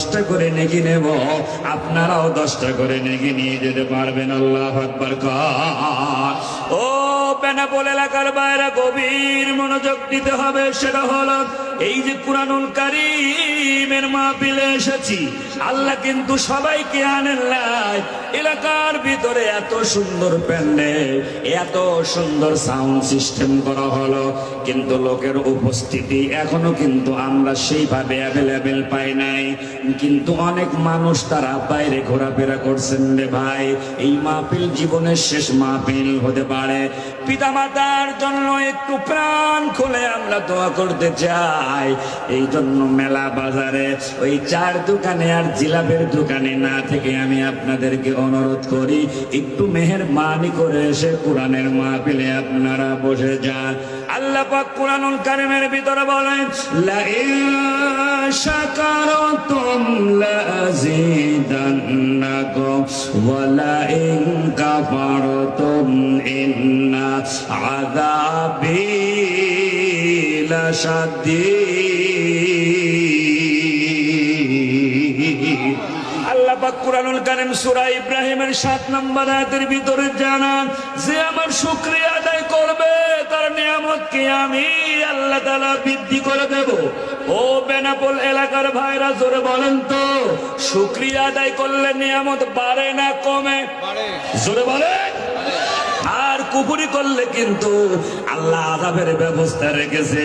10টা করে নেকি নেব, আপনারাও 10টা করে নেকি নিয়ে যেতে পারবেন। আল্লাহু আকবার। ও বেনাপোল এলাকার বাইরে গভীর মনোযোগ দিতে হবে। সেটা হলো এই যে কুরআনুল কারীমের মাহফিলে এসেছি, আল্লাহ কিন্তু সবাইকে আনেন নাই। এলাকার ভিতরে এত সুন্দর প্যান্ডেল, এত সুন্দর সাউন্ড সিস্টেম করা হলো, কিন্তু লোকের উপস্থিতি এখনো কিন্তু আমরা সেইভাবে অ্যাভেলেবেল পাই নাই। কিন্তু অনেক মানুষ তারা বাইরে ঘোরাফেরা করছেন রে ভাই। এই মাহফিল জীবনের শেষ মাহফিল হতে পারে। পিতামাতার জন্য একটু প্রাণ খুলে আমরা দোয়া করতে চাই। এই জন্য মেলা বাজারে ওই চার দোকানে আর জিলাপের দোকানে না থেকে আমি আপনাদেরকে অনুরোধ করি, একটু মেহেরবানি করে এসে কোরআনের মাহফিলে আপনারা বসে যান। আল্লাহ পাক কুরআনুল কারীমের ভিতরে বলেন, লা ইন শাকারতুম লাযিদান্নাকুম ওয়া লা ইন কাফারতুম ইন্না আযাবি লাশাদীদ। আল্লাহ পাক কুরআনুল কারীম সূরা ইব্রাহিমের 7 নম্বর আয়াতের ভিতরে জানান যে আমার শুকরিয়া আদায় করবে তার নিয়ামতকে আমি আল্লাহ তাআলা বৃদ্ধি করে দেব। ও বেনাপোল এলাকার ভাইরা জোরে বলেন তো, শুকরিয়া আদায় করলে নিয়ামত বাড়ে না কমে? জোরে বলেন। আর কুফরি করলে কিন্তু আল্লাহ আযাবের ব্যবস্থা রেখেছে।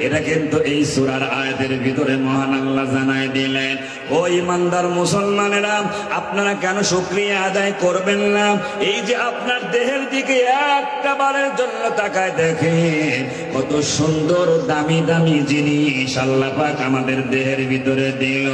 এটা কিন্তু এই সূরার আয়াতের ভিতরে মহান আল্লাহ জানায় দিলেন। ও ইমানদার মুসলমানেরা, আপনারা কেন শুকরিয়া আদায় করবেন না? এই যে আপনার দেহের দিকে একটা বারের জন্য তাকায় দেখেন, কত সুন্দর দামি দামি জিনিস আল্লাহ পাক আমাদের দেহের ভিতরে দিল।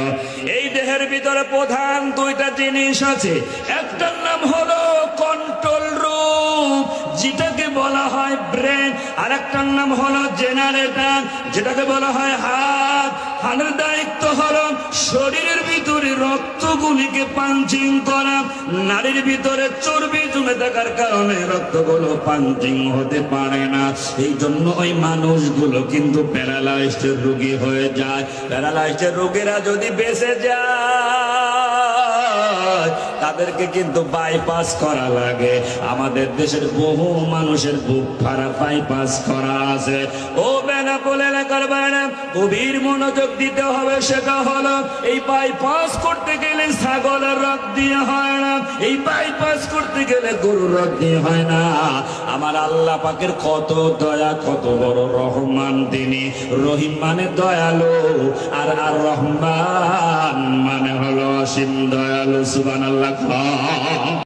এই দেহের ভিতরে প্রধান 2টা জিনিস আছে। একটার নাম হলো কন্ট্রোল রুম, যেটাকে বলা হয় ব্রেন। আর একটার নাম হলো জেনারেটর, যেটাকে বলা হয় হার্ট। হার্টের দায়িত্ব হলো শরীরের ভিতরে রক্তগুলিকে পাঞ্চিং করা। নারীর ভিতরে চর্বি জমে থাকার কারণে রক্তগুলো পাঞ্চিং হতে পারে না। এই জন্য ওই মানুষগুলো কিন্তু প্যারালাইজড রোগী হয়ে যায়। প্যারালাইজড রোগীরা যদি বেঁচে যায় তাদেরকে কিন্তু বাইপাস করা লাগে। আমাদের দেশের বহু মানুষের বুক ফাড়া বাইপাস করা আছে। ও বেনাপোল এলাকার বাইরে গভীর মনোযোগ দিতে হবে। সেটা হলো এই বাইপাস করতে গেলে ছাগলের রক্ত দিয়ে হয় না, এই বাইপাস করতে গেলে গরুর রক্ত দিয়ে হয় না। আমার আল্লাহ পাকের কত দয়া, কত বড় রহমান তিনি। রহিম মানে দয়ালু, আর আর রহমান মানে হলো অসীম দয়ালু। সুবহানাল্লাহ।